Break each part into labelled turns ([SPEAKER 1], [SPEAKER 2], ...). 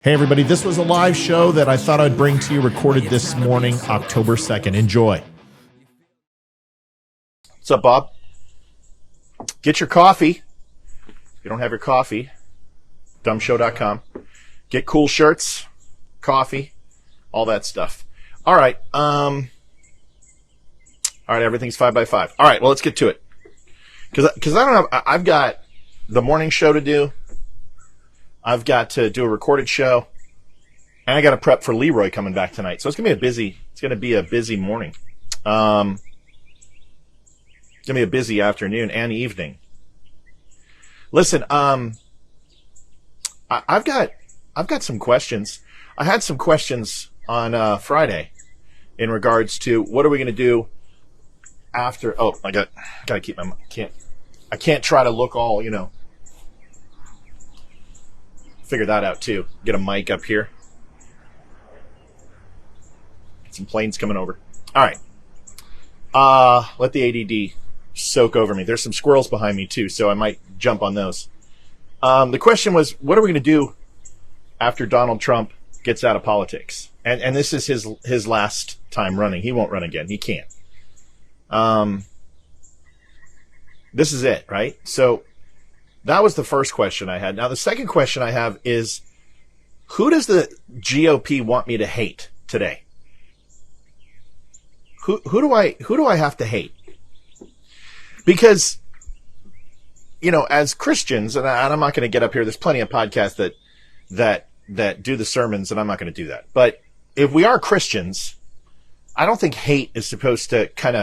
[SPEAKER 1] Hey everybody, this was a live show that I thought I'd bring to you, recorded this morning, October 2nd. Enjoy. What's up, Bob? Get your coffee. If you don't have your coffee, dumbshow.com. Get cool shirts, coffee, all that stuff. All right, everything's 5 by 5. All right, well, let's get to it. Because I don't know, I've got the morning show to do. I've got to do a recorded show, and I got to prep for Leroy coming back tonight. So it's gonna be a busy morning. It's gonna be a busy afternoon and evening. Listen, I've got some questions. I had some questions on Friday in regards to what are we gonna do after. Oh, I gotta keep my I can't try to look all, figure that out too. Get a mic up here. Some planes coming over. All right. Let the ADD soak over me. There's some squirrels behind me too, so I might jump on those. The question was, what are we going to do after Donald Trump gets out of politics? And this is his last time running. He won't run again. He can't. This is it, right? So that was the first question I had. Now, the second question I have is, who does the GOP want me to hate today? Who do I have to hate? Because, as Christians, and I'm not going to get up here, there's plenty of podcasts that do the sermons, and I'm not going to do that. But if we are Christians, I don't think hate is supposed to kind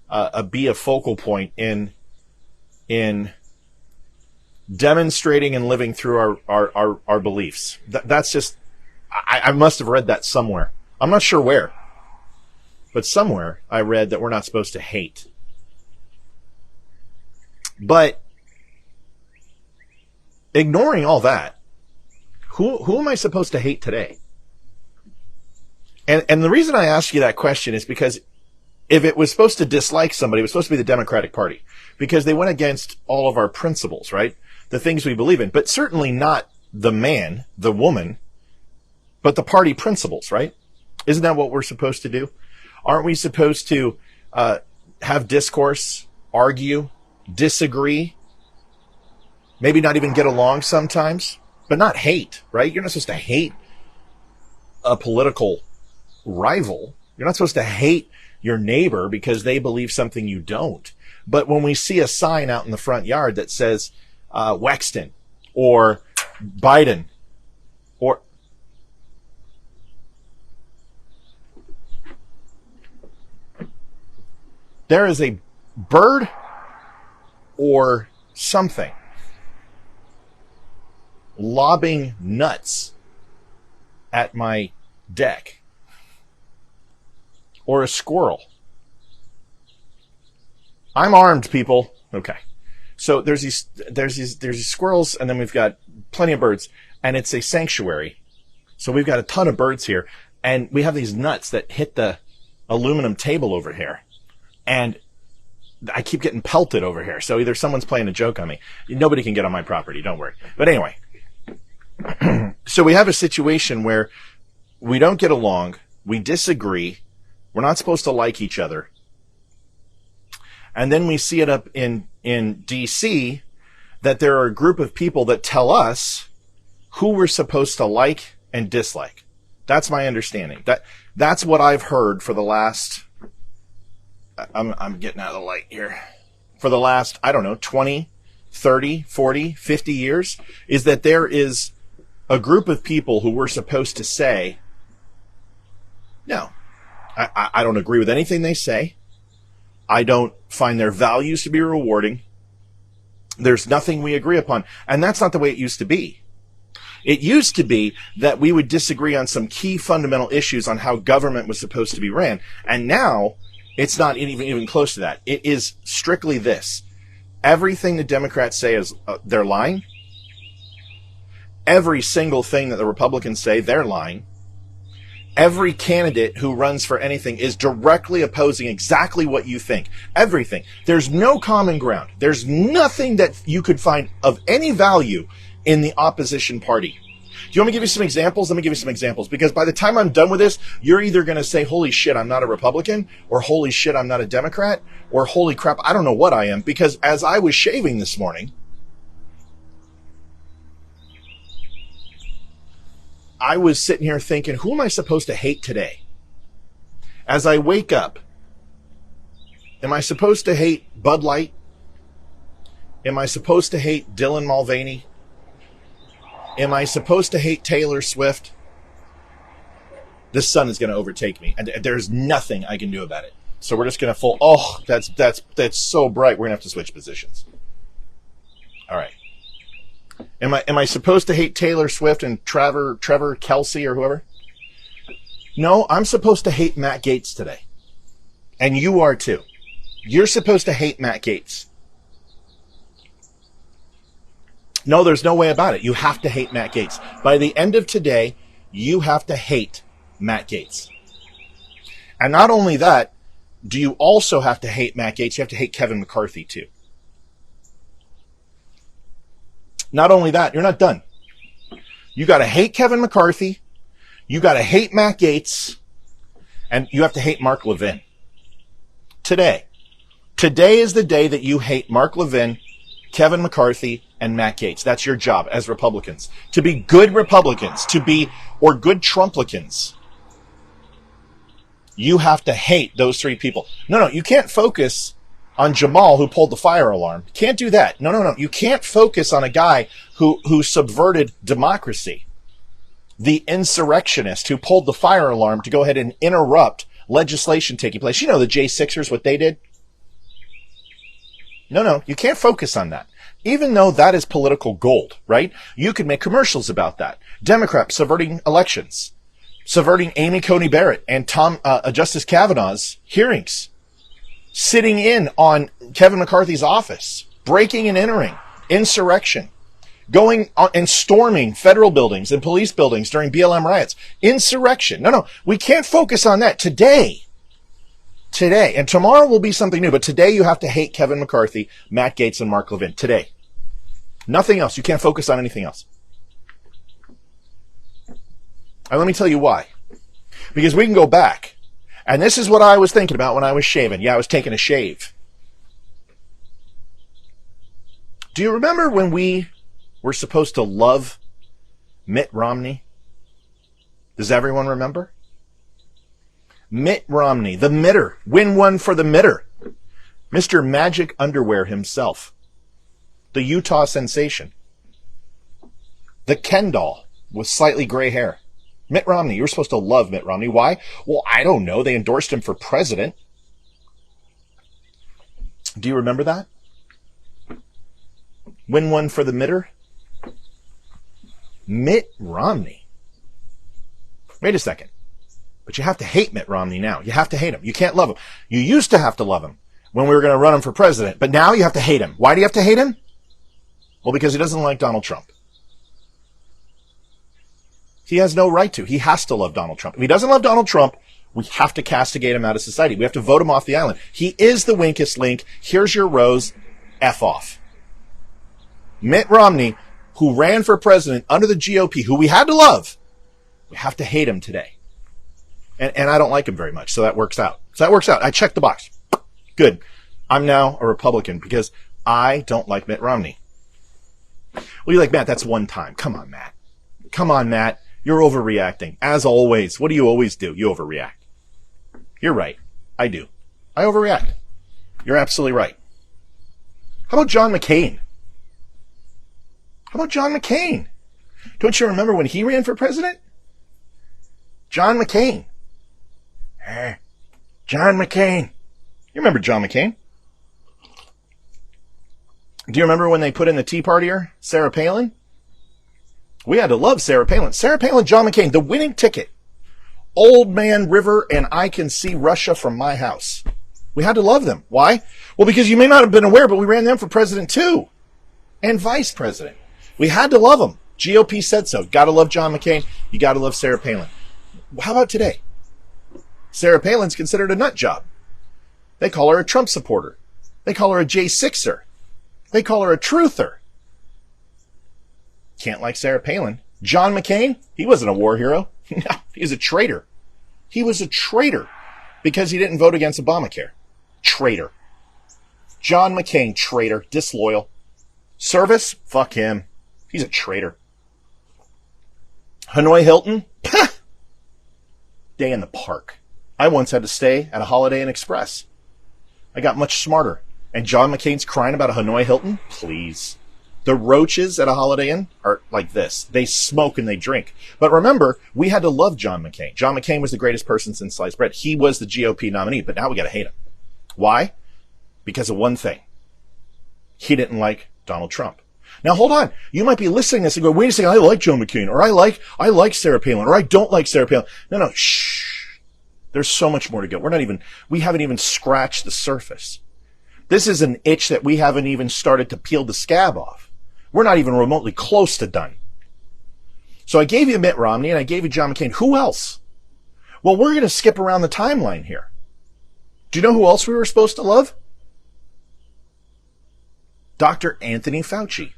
[SPEAKER 1] of be a focal point in demonstrating and living through our beliefs. That's just, I must have read that somewhere. I'm not sure where, but somewhere I read that we're not supposed to hate. But ignoring all that, who am I supposed to hate today? And the reason I ask you that question is because if it was supposed to dislike somebody, it was supposed to be the Democratic Party, because they went against all of our principles, right? The things we believe in, but certainly not the man, the woman, but the party principles, right? Isn't that what we're supposed to do? Aren't we supposed to have discourse, argue, disagree, maybe not even get along sometimes, but not hate, right? You're not supposed to hate a political rival. You're not supposed to hate your neighbor because they believe something you don't. But when we see a sign out in the front yard that says Wexton or Biden or there is a bird or something lobbing nuts at my deck, or a squirrel. I'm armed, people. Okay. So there's these squirrels, and then we've got plenty of birds, and it's a sanctuary. So we've got a ton of birds here, and we have these nuts that hit the aluminum table over here, and I keep getting pelted over here. So either someone's playing a joke on me. Nobody can get on my property, don't worry. But anyway, so we have a situation where we don't get along, we disagree, we're not supposed to like each other. And then we see it up in D.C. that there are a group of people that tell us who we're supposed to like and dislike. That's my understanding. That's what I've heard for the last, I'm getting out of the light here, for the last, 20, 30, 40, 50 years, is that there is a group of people who we're supposed to say, no, I don't agree with anything they say. I don't find their values to be rewarding. There's nothing we agree upon. And that's not the way it used to be. It used to be that we would disagree on some key fundamental issues on how government was supposed to be ran. And now it's not even close to that. It is strictly this. Everything the Democrats say is they're lying. Every single thing that the Republicans say, they're lying. Every candidate who runs for anything is directly opposing exactly what you think. Everything. There's no common ground. There's nothing that you could find of any value in the opposition party. you want me to give you some examples? Let me give you some examples, because by the time I'm done with this, you're either going to say, holy shit, I'm not a Republican, or holy shit, I'm not a Democrat, or holy crap, I don't know what I am. Because as I was shaving this morning, I was sitting here thinking, who am I supposed to hate today? As I wake up, am I supposed to hate Bud Light? Am I supposed to hate Dylan Mulvaney? Am I supposed to hate Taylor Swift? The sun is going to overtake me, and there's nothing I can do about it. So we're just going to that's so bright. We're going to have to switch positions. All right. Am I supposed to hate Taylor Swift and Trevor Kelsey or whoever? No, I'm supposed to hate Matt Gaetz today. And you are too. You're supposed to hate Matt Gaetz. No, there's no way about it. You have to hate Matt Gaetz. By the end of today, you have to hate Matt Gaetz. And not only that, do you also have to hate Matt Gaetz, you have to hate Kevin McCarthy too. Not only that, you're not done. You got to hate Kevin McCarthy, you got to hate Matt Gaetz, and you have to hate Mark Levin. Today. Today is the day that you hate Mark Levin, Kevin McCarthy, and Matt Gaetz. That's your job as Republicans. To be good Republicans, or good Trumplicans. You have to hate those three people. No, you can't focus on Jamaal, who pulled the fire alarm. Can't do that. No. You can't focus on a guy who subverted democracy. The insurrectionist who pulled the fire alarm to go ahead and interrupt legislation taking place. You know the J6ers, what they did? No, you can't focus on that. Even though that is political gold, right? You could make commercials about that. Democrats subverting elections, subverting Amy Coney Barrett and Justice Kavanaugh's hearings, sitting in on Kevin McCarthy's office, breaking and entering, insurrection, going on and storming federal buildings and police buildings during BLM riots, insurrection. No, we can't focus on that today. And tomorrow will be something new, but today you have to hate Kevin McCarthy, Matt Gaetz, and Mark Levin. Today. Nothing else. You can't focus on anything else. And let me tell you why. Because we can go back. And this is what I was thinking about when I was shaving. Yeah, I was taking a shave. Do you remember when we were supposed to love Mitt Romney? Does everyone remember? Mitt Romney, the Mitter. Win one for the Mitter. Mr. Magic Underwear himself. The Utah sensation. The Ken doll with slightly gray hair. Mitt Romney. You were supposed to love Mitt Romney. Why? Well, I don't know. They endorsed him for president. Do you remember that? Win one for the Mitter. Mitt Romney. Wait a second. But you have to hate Mitt Romney now. You have to hate him. You can't love him. You used to have to love him when we were going to run him for president. But now you have to hate him. Why do you have to hate him? Well, because he doesn't like Donald Trump. He has no right to. He has to love Donald Trump. If he doesn't love Donald Trump, we have to castigate him out of society. We have to vote him off the island. He is the winkest link. Here's your rose. F off. Mitt Romney, who ran for president under the GOP, who we had to love, we have to hate him today. And I don't like him very much, so that works out. I checked the box. Good. I'm now a Republican because I don't like Mitt Romney. Well, you're like, Matt, that's one time. Come on, Matt. You're overreacting. As always. What do you always do? You overreact. You're right. I do. I overreact. You're absolutely right. How about John McCain? Don't you remember when he ran for president? John McCain. John McCain. You remember John McCain? Do you remember when they put in the Tea Partier, Sarah Palin? We had to love Sarah Palin. Sarah Palin, John McCain, the winning ticket. Old Man River and I Can See Russia from My House. We had to love them. Why? Well, because you may not have been aware, but we ran them for president too. And vice president. We had to love them. GOP said so. Got to love John McCain. You got to love Sarah Palin. How about today? Sarah Palin's considered a nut job. They call her a Trump supporter. They call her a J6er. They call her a truther. Can't like Sarah Palin. John McCain, he wasn't a war hero. No, he was a traitor. He was a traitor because he didn't vote against Obamacare. Traitor. John McCain, traitor, disloyal. Service, fuck him. He's a traitor. Hanoi Hilton, day in the park. I once had to stay at a Holiday Inn Express. I got much smarter. And John McCain's crying about a Hanoi Hilton? Please. The roaches at a Holiday Inn are like this. They smoke and they drink. But remember, we had to love John McCain. John McCain was the greatest person since sliced bread. He was the GOP nominee, but now we got to hate him. Why? Because of one thing. He didn't like Donald Trump. Now hold on. You might be listening to this and go, wait a second, I like Joe McCain, or I like Sarah Palin, or I don't like Sarah Palin. No, shh. There's so much more to go. We haven't even scratched the surface. This is an itch that we haven't even started to peel the scab off. We're not even remotely close to done. So I gave you Mitt Romney and I gave you John McCain. Who else? Well, we're going to skip around the timeline here. Do you know who else we were supposed to love? Dr. Anthony Fauci.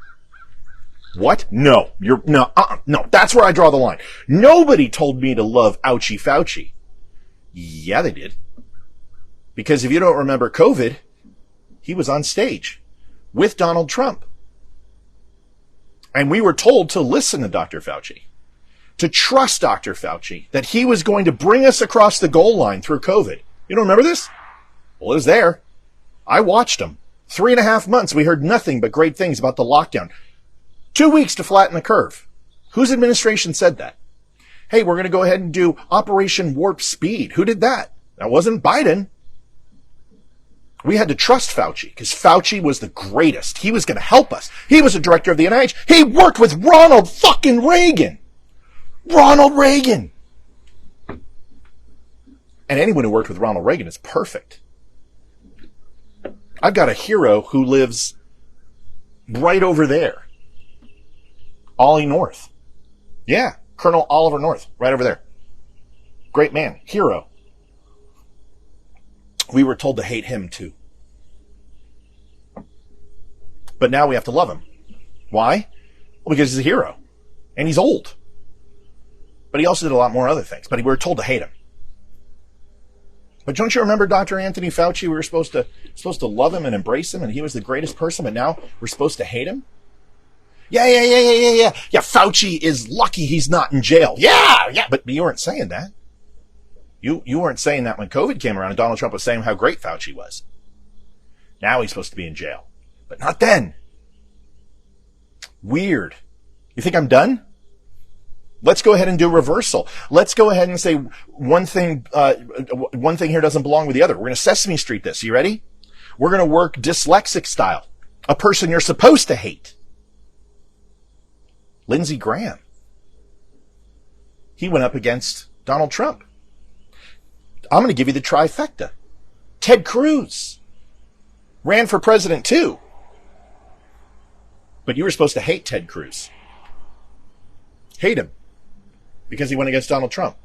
[SPEAKER 1] What? No. No, that's where I draw the line. Nobody told me to love Ouchie Fauci. Yeah, they did. Because if you don't remember COVID, he was on stage with Donald Trump. And we were told to listen to Dr. Fauci, to trust Dr. Fauci, that he was going to bring us across the goal line through COVID. You don't remember this? Well, it was there. I watched him. 3.5 months, we heard nothing but great things about the lockdown. 2 weeks to flatten the curve. Whose administration said that? Hey, we're going to go ahead and do Operation Warp Speed. Who did that? That wasn't Biden. We had to trust Fauci because Fauci was the greatest. He was going to help us. He was the director of the NIH. He worked with Ronald fucking Reagan. Ronald Reagan. And anyone who worked with Ronald Reagan is perfect. I've got a hero who lives right over there. Ollie North. Yeah, Colonel Oliver North, right over there. Great man, hero. We were told to hate him too. But now we have to love him. Why? Well, because he's a hero. And he's old. But he also did a lot more other things. But we were told to hate him. But don't you remember Dr. Anthony Fauci? We were supposed to love him and embrace him, and he was the greatest person, but now we're supposed to hate him? Yeah. Yeah, Fauci is lucky he's not in jail. Yeah. But you weren't saying that. You weren't saying that when COVID came around and Donald Trump was saying how great Fauci was. Now he's supposed to be in jail. But not then. Weird. You think I'm done? Let's go ahead and do reversal. Let's go ahead and say one thing here doesn't belong with the other. We're going to Sesame Street this. You ready? We're going to work dyslexic style. A person you're supposed to hate. Lindsey Graham. He went up against Donald Trump. I'm going to give you the trifecta. Ted Cruz ran for president too. But you were supposed to hate Ted Cruz. Hate him. Because he went against Donald Trump.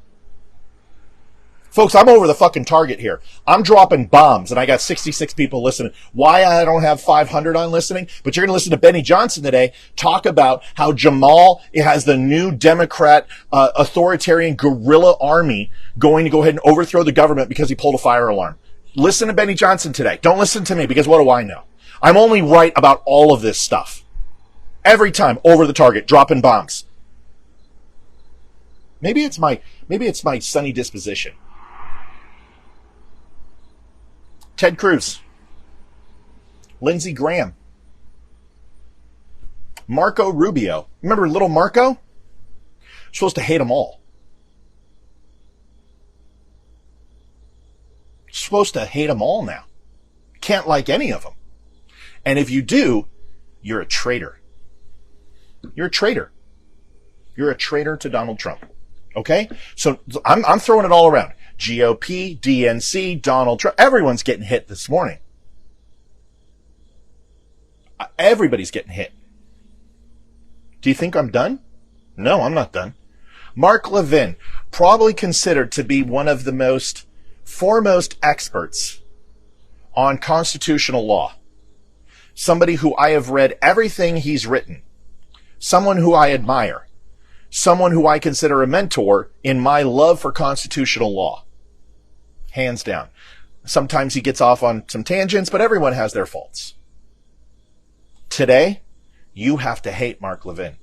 [SPEAKER 1] Folks, I'm over the fucking target here. I'm dropping bombs, and I got 66 people listening. Why I don't have 500 on listening? But you're going to listen to Benny Johnson today talk about how Jamaal has the new Democrat authoritarian guerrilla army going to go ahead and overthrow the government because he pulled a fire alarm. Listen to Benny Johnson today. Don't listen to me, because what do I know? I'm only right about all of this stuff. Every time, over the target, dropping bombs. Maybe it's my sunny disposition. Ted Cruz. Lindsey Graham. Marco Rubio. Remember little Marco? You're supposed to hate them all. You're supposed to hate them all now. Can't like any of them. And if you do, you're a traitor. You're a traitor. You're a traitor to Donald Trump. Okay? So I'm throwing it all around. GOP, DNC, Donald Trump. Everyone's getting hit this morning. Everybody's getting hit. Do you think I'm done? No, I'm not done. Mark Levin, probably considered to be one of the foremost experts on constitutional law. Somebody who I have read everything he's written. Someone who I admire. someone who I consider a mentor in my love for constitutional law. Hands down. Sometimes he gets off on some tangents, but everyone has their faults. Today, you have to hate Mark Levin.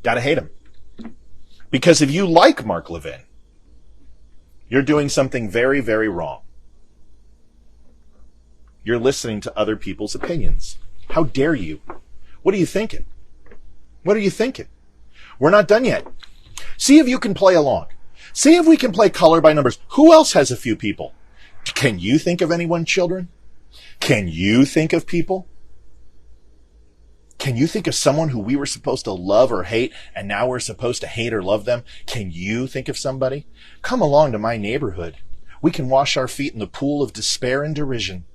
[SPEAKER 1] Gotta hate him. Because if you like Mark Levin, you're doing something very, very wrong. You're listening to other people's opinions. How dare you? What are you thinking? What are you thinking? We're not done yet. See if you can play along. See if we can play color by numbers. Who else has a few people? Can you think of anyone, children? Can you think of people? Can you think of someone who we were supposed to love or hate, and now we're supposed to hate or love them? Can you think of somebody? Come along to my neighborhood. We can wash our feet in the pool of despair and derision.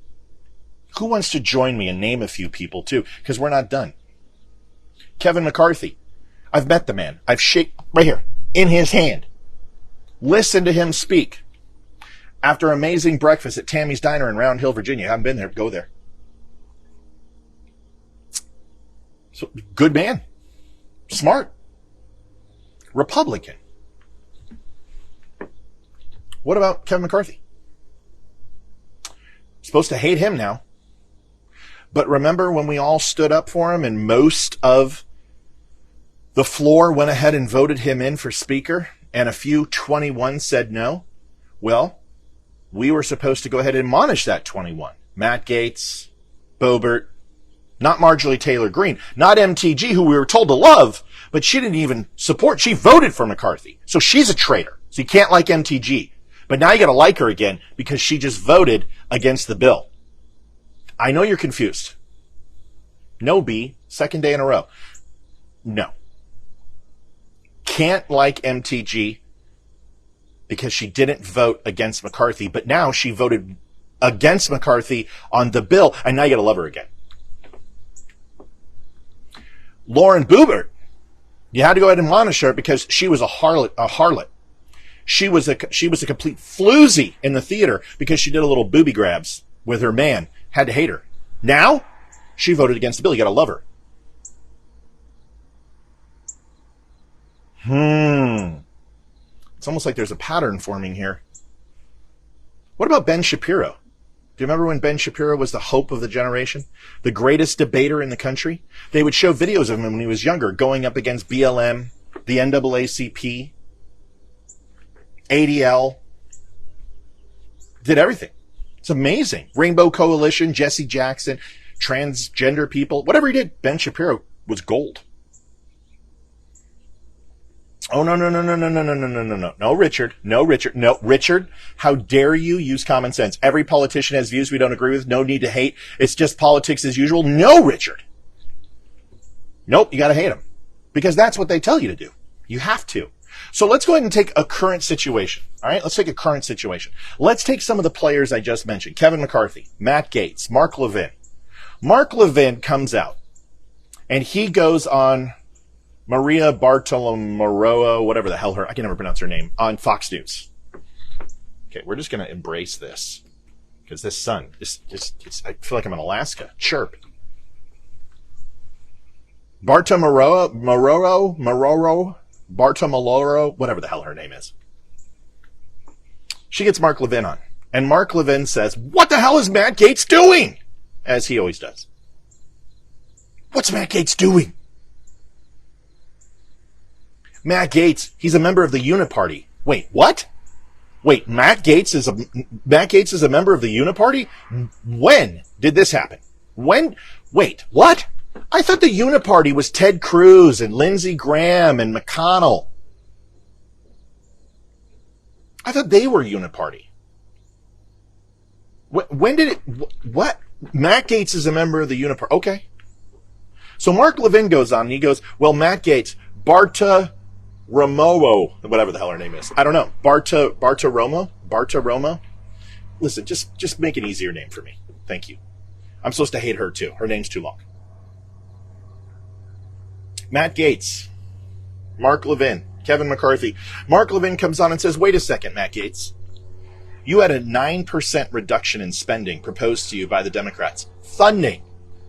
[SPEAKER 1] Who wants to join me and name a few people too? Because we're not done. Kevin McCarthy. I've met the man. I've shaken right here in his hand. Listen to him speak. After amazing breakfast at Tammy's Diner in Round Hill, Virginia. I haven't been there. Go there. So, good man. Smart. Republican. What about Kevin McCarthy? Supposed to hate him now. But remember when we all stood up for him and most of the floor went ahead and voted him in for speaker and a few 21 said no? Well, we were supposed to go ahead and admonish that 21. Matt Gaetz, Boebert, not Marjorie Taylor Greene, not MTG, who we were told to love, but she didn't even support. She voted for McCarthy. So she's a traitor. So you can't like MTG. But now you got to like her again because she just voted against the bill. I know you're confused. No, B, second day in a row. No. Can't like MTG because she didn't vote against McCarthy, but now she voted against McCarthy on the bill, and now you got to love her again. Lauren Boebert, you had to go ahead and admonish her because she was a harlot. She was a complete floozy in the theater because she did a little booby grabs with her man. Had to hate her. Now, she voted against the bill. You got to love her. It's almost like there's a pattern forming here. What about Ben Shapiro? Do you remember when Ben Shapiro was the hope of the generation? The greatest debater in the country? They would show videos of him when he was younger, going up against BLM, the NAACP, ADL. Did everything. It's amazing. Rainbow Coalition, Jesse Jackson, transgender people, whatever he did, Ben Shapiro was gold. Oh, no, Richard. No, Richard, how dare you use common sense? Every politician has views we don't agree with. No need to hate. It's just politics as usual. No, Richard. Nope, you got to hate them because that's what they tell you to do. You have to. So let's go ahead and take a current situation. All right, let's take a current situation. Let's take some of the players I just mentioned. Kevin McCarthy, Matt Gaetz, Mark Levin. Mark Levin comes out and he goes on Maria Bartiromo, whatever the hell I can never pronounce her name, on Fox News. Okay, we're just going to embrace this because this sun, I feel like I'm in Alaska. Chirp. Bartiromo, whatever the hell her name is. She gets Mark Levin on. And Mark Levin says, what the hell is Matt Gaetz doing? As he always does. What's Matt Gaetz doing? Matt Gaetz, he's a member of the Uniparty. Wait, what? Wait, Matt Gaetz is a member of the Uniparty? When did this happen? When? Wait, what? I thought the Uniparty was Ted Cruz and Lindsey Graham and McConnell. I thought they were Uniparty. When did it... What? Matt Gaetz is a member of the Uniparty. Okay. So Mark Levin goes on and he goes, well, Matt Gaetz, Bartiromo, whatever the hell her name is. I don't know. Bartiromo? Listen, just make an easier name for me. Thank you. I'm supposed to hate her too. Her name's too long. Matt Gaetz, Mark Levin, Kevin McCarthy. Mark Levin comes on and says, wait a second, Matt Gaetz. You had a 9% reduction in spending proposed to you by the Democrats. Funding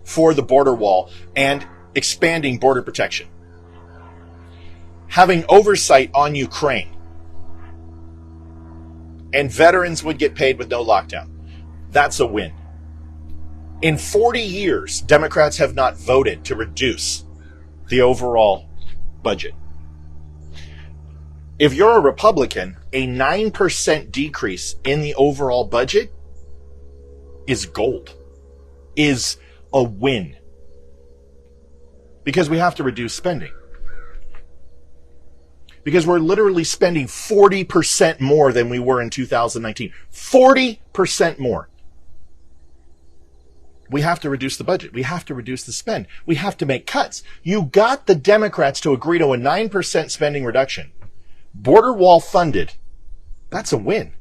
[SPEAKER 1] for the border wall and expanding border protection. having oversight on Ukraine. And veterans would get paid with no lockdown. That's a win. In 40 years, Democrats have not voted to reduce the overall budget. If you're a Republican, a 9% decrease in the overall budget is gold, is a win. Because we have to reduce spending. Because we're literally spending 40% more than we were in 2019. 40% more. We have to reduce the budget. We have to reduce the spend. We have to make cuts. You got the Democrats to agree to a 9% spending reduction. Border wall funded. That's a win.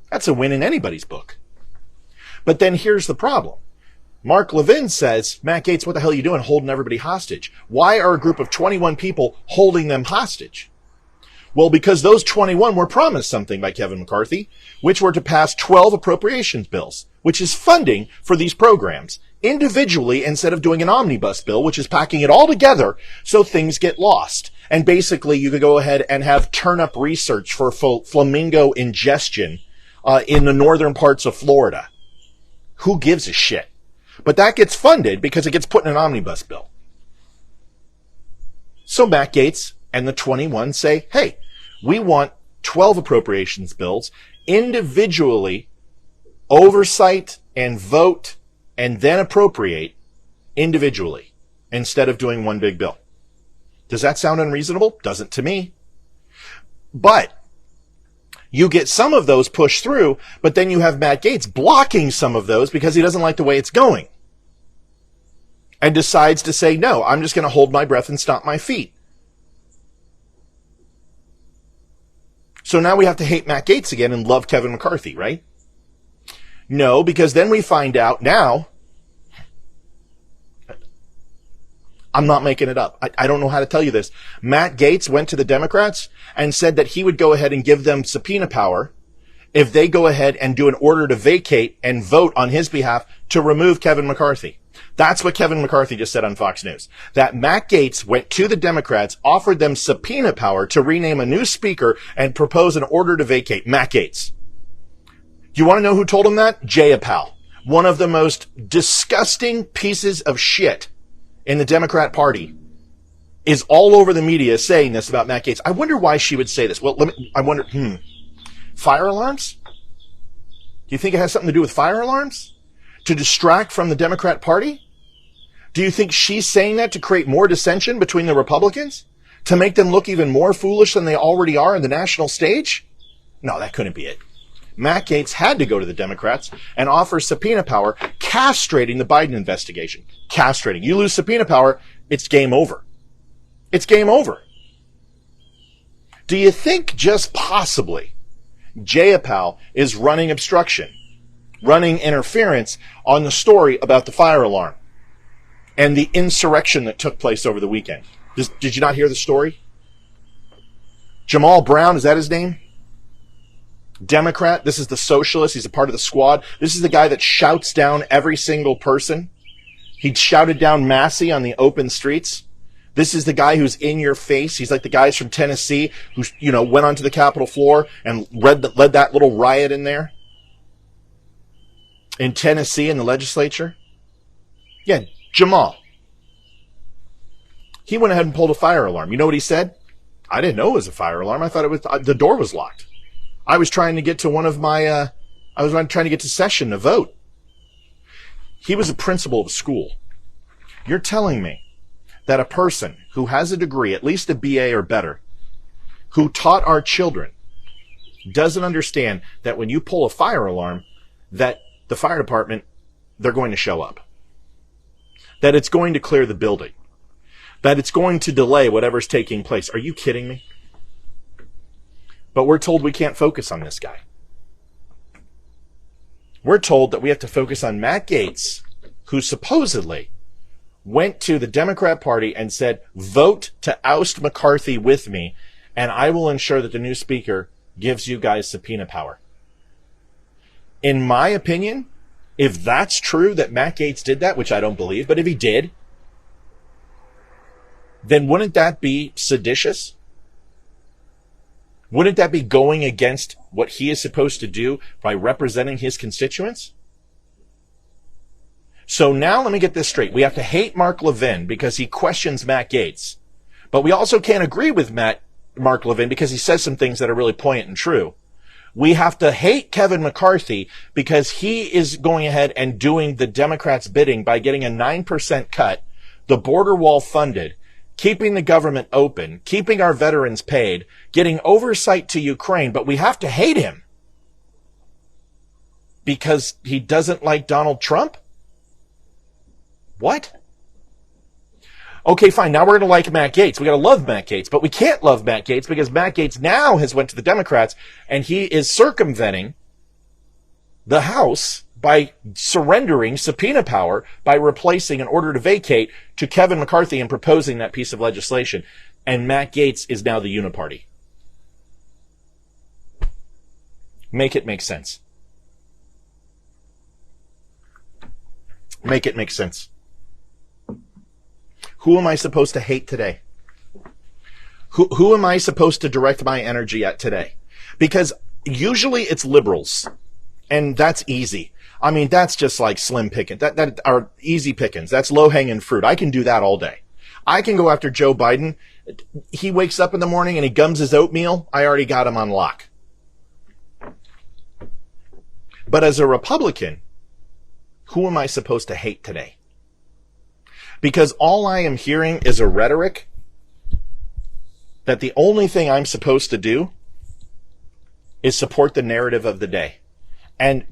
[SPEAKER 1] That's a win in anybody's book. But then here's the problem. Mark Levin says, Matt Gaetz, what the hell are you doing holding everybody hostage? Why are a group of 21 people holding them hostage? Well, because those 21 were promised something by Kevin McCarthy, which were to pass 12 appropriations bills, which is funding for these programs individually instead of doing an omnibus bill, which is packing it all together so things get lost. And basically, you could go ahead and have turnip research for flamingo ingestion in the northern parts of Florida. Who gives a shit? But that gets funded because it gets put in an omnibus bill. So Matt Gaetz and the 21 say, hey, we want 12 appropriations bills, individually oversight and vote and then appropriate individually instead of doing one big bill. Does that sound unreasonable? Doesn't to me. But you get some of those pushed through, but then you have Matt Gaetz blocking some of those because he doesn't like the way it's going. And decides to say, no, I'm just going to hold my breath and stomp my feet. So now we have to hate Matt Gaetz again and love Kevin McCarthy, right? No, because then we find out now, I'm not making it up. I don't know how to tell you this. Matt Gaetz went to the Democrats and said that he would go ahead and give them subpoena power if they go ahead and do an order to vacate and vote on his behalf to remove Kevin McCarthy. That's what Kevin McCarthy just said on Fox News. That Matt Gaetz went to the Democrats, offered them subpoena power to rename a new speaker and propose an order to vacate. Matt Gaetz. Do you want to know who told him that? Jamaal. One of the most disgusting pieces of shit in the Democrat Party is all over the media saying this about Matt Gaetz. I wonder why she would say this. Well, fire alarms? Do you think it has something to do with fire alarms? To distract from the Democrat Party? Do you think she's saying that to create more dissension between the Republicans? To make them look even more foolish than they already are on the national stage? No, that couldn't be it. Matt Gaetz had to go to the Democrats and offer subpoena power, castrating the Biden investigation. Castrating. You lose subpoena power, it's game over. It's game over. Do you think just possibly Jayapal is running obstruction, running interference on the story about the fire alarm and the insurrection that took place over the weekend? Did you not hear the story? Jamaal Brown, is that his name? Democrat. This is the socialist. He's a part of the squad. This is the guy that shouts down every single person. He shouted down Massey on the open streets. This is the guy who's in your face. He's like the guys from Tennessee who, went onto the Capitol floor and led that little riot in there. In Tennessee in the legislature. Yeah, Jamaal. He went ahead and pulled a fire alarm. You know what he said? I didn't know it was a fire alarm. I thought it was, the door was locked. I was trying to get to trying to get to session to vote. He was a principal of a school. You're telling me that a person who has a degree, at least a BA or better, who taught our children, doesn't understand that when you pull a fire alarm, that the fire department, they're going to show up. That it's going to clear the building. That it's going to delay whatever's taking place. Are you kidding me? But we're told we can't focus on this guy. We're told that we have to focus on Matt Gaetz, who supposedly went to the Democrat Party and said, vote to oust McCarthy with me, and I will ensure that the new speaker gives you guys subpoena power. In my opinion, if that's true that Matt Gaetz did that, which I don't believe, but if he did, then wouldn't that be seditious? Wouldn't that be going against what he is supposed to do by representing his constituents? So now let me get this straight. We have to hate Mark Levin because he questions Matt Gaetz. But we also can't agree with Mark Levin because he says some things that are really poignant and true. We have to hate Kevin McCarthy because he is going ahead and doing the Democrats' bidding by getting a 9% cut, the border wall funded, keeping the government open, keeping our veterans paid, getting oversight to Ukraine. But we have to hate him because he doesn't like Donald Trump? What? Okay, fine. Now we're going to like Matt Gaetz. We got to love Matt Gaetz, but we can't love Matt Gaetz because Matt Gaetz now has went to the Democrats and he is circumventing the House by surrendering subpoena power by replacing an order to vacate to Kevin McCarthy and proposing that piece of legislation. And Matt Gaetz is now the uniparty. Make it make sense. Make it make sense. Who am I supposed to hate today? Who am I supposed to direct my energy at today? Because usually it's liberals, and that's easy. I mean, that's just like slim pickings. That are easy pickings. That's low-hanging fruit. I can do that all day. I can go after Joe Biden. He wakes up in the morning and he gums his oatmeal. I already got him on lock. But as a Republican, who am I supposed to hate today? Because all I am hearing is a rhetoric that the only thing I'm supposed to do is support the narrative of the day. And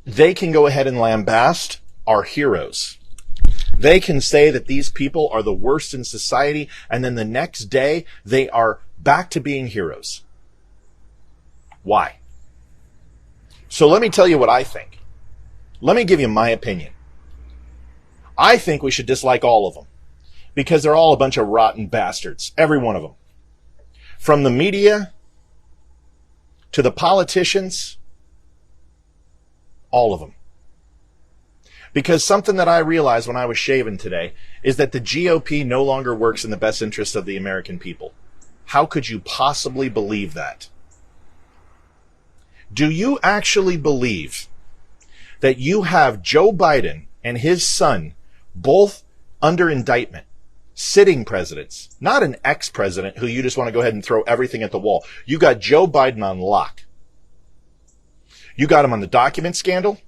[SPEAKER 1] they can go ahead and lambast our heroes. They can say that these people are the worst in society, and then the next day they are back to being heroes. Why? So let me tell you what I think. Let me give you my opinion. I think we should dislike all of them because they're all a bunch of rotten bastards, every one of them. From the media to the politicians, all of them. Because something that I realized when I was shaving today is that the GOP no longer works in the best interest of the American people. How could you possibly believe that? Do you actually believe that you have Joe Biden and his son both under indictment, sitting presidents, not an ex-president who you just want to go ahead and throw everything at the wall? You got Joe Biden on lock. You got him on the document scandal.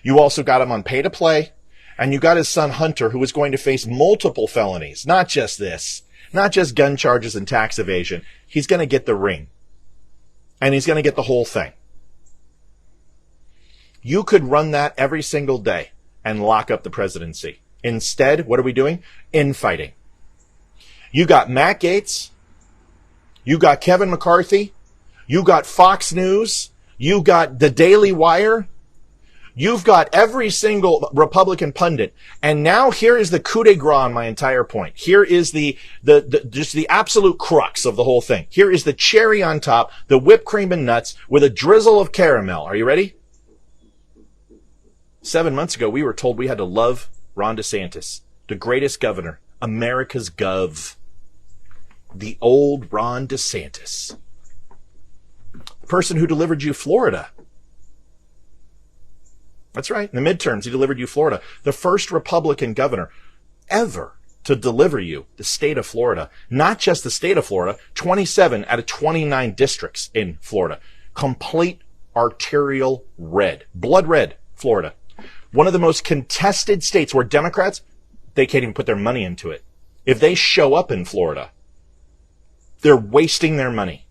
[SPEAKER 1] You also got him on pay to play. And you got his son Hunter, who is going to face multiple felonies. Not just this. Not just gun charges and tax evasion. He's going to get the ring. And he's going to get the whole thing. You could run that every single day and lock up the presidency. Instead, what are we doing? Infighting. You got Matt Gaetz. You got Kevin McCarthy. You got Fox News. You got the Daily Wire. You've got every single Republican pundit. And now here is the coup de grace on my entire point. Here is the just the absolute crux of the whole thing. Here is the cherry on top, the whipped cream and nuts with a drizzle of caramel. Are you ready? 7 months ago, we were told we had to love Ron DeSantis, the greatest governor, America's gov. The old Ron DeSantis. The person who delivered you Florida. That's right. In the midterms, he delivered you Florida. The first Republican governor ever to deliver you the state of Florida. Not just the state of Florida, 27 out of 29 districts in Florida. Complete arterial red. Blood red, Florida. One of the most contested states where Democrats, they can't even put their money into it. If they show up in Florida, they're wasting their money.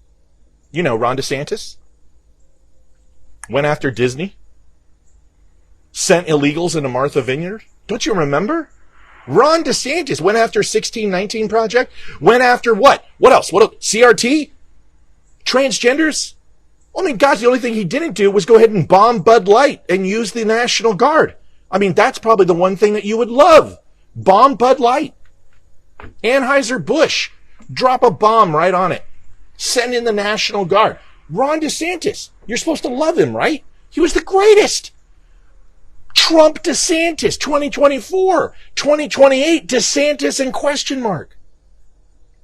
[SPEAKER 1] You know, Ron DeSantis went after Disney, sent illegals into Martha Vineyard. Don't you remember? Ron DeSantis went after 1619 Project, went after what? What else? What else? CRT? Transgenders? I mean, gosh, the only thing he didn't do was go ahead and bomb Bud Light and use the National Guard. I mean, that's probably the one thing that you would love. Bomb Bud Light. Anheuser-Busch. Drop a bomb right on it. Send in the National Guard. Ron DeSantis. You're supposed to love him, right? He was the greatest. Trump DeSantis, 2024, 2028, DeSantis in question mark.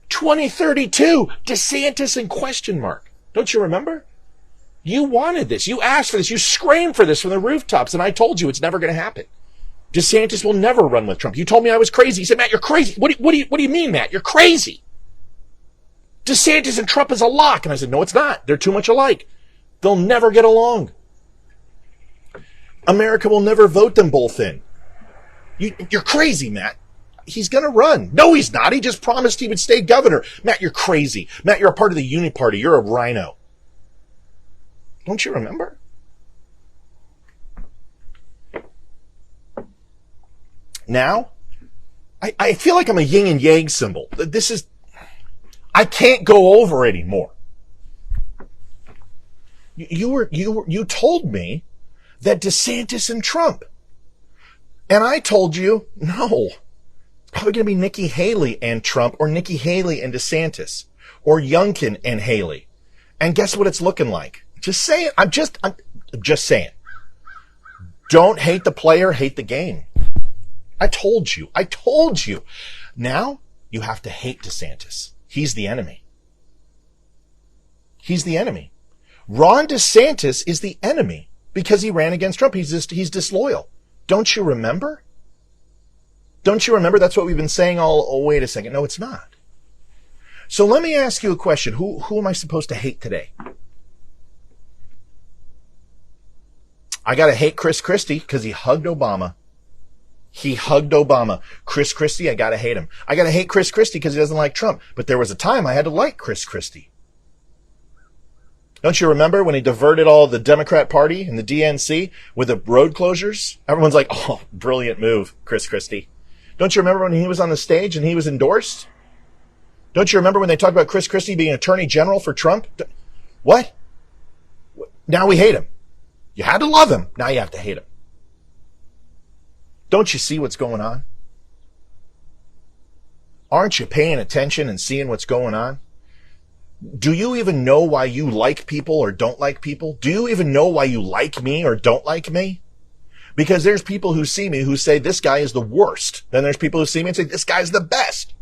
[SPEAKER 1] 2032, DeSantis in question mark. Don't you remember? You wanted this. You asked for this. You screamed for this from the rooftops, and I told you it's never going to happen. DeSantis will never run with Trump. You told me I was crazy. You said, Matt, you're crazy. What do you mean, Matt? You're crazy. DeSantis and Trump is a lock. And I said, no, it's not. They're too much alike. They'll never get along. America will never vote them both in. You're crazy, Matt. He's going to run. No, he's not. He just promised he would stay governor. Matt, you're crazy. Matt, you're a part of the Uni Party. You're a rhino. Don't you remember? Now, I feel like I'm a yin and yang symbol. I can't go over anymore. You told me that DeSantis and Trump. And I told you, no. It's probably going to be Nikki Haley and Trump, or Nikki Haley and DeSantis, or Youngkin and Haley. And guess what it's looking like? Just saying. I'm just saying. Don't hate the player, hate the game. I told you. Now you have to hate DeSantis. He's the enemy. Ron DeSantis is the enemy because he ran against Trump. He's disloyal. Don't you remember? That's what we've been saying all, oh, wait a second. No, it's not. So let me ask you a question. Who am I supposed to hate today? I got to hate Chris Christie because he hugged Obama. Chris Christie, I got to hate him. I got to hate Chris Christie because he doesn't like Trump. But there was a time I had to like Chris Christie. Don't you remember when he diverted all the Democrat Party and the DNC with the road closures? Everyone's like, oh, brilliant move, Chris Christie. Don't you remember when he was on the stage and he was endorsed? Don't you remember when they talked about Chris Christie being Attorney General for Trump? What? Now we hate him. You had to love him. Now you have to hate him. Don't you see what's going on? Aren't you paying attention and seeing what's going on? Do you even know why you like people or don't like people? Do you even know why you like me or don't like me? Because there's people who see me who say this guy is the worst. Then there's people who see me and say this guy's the best.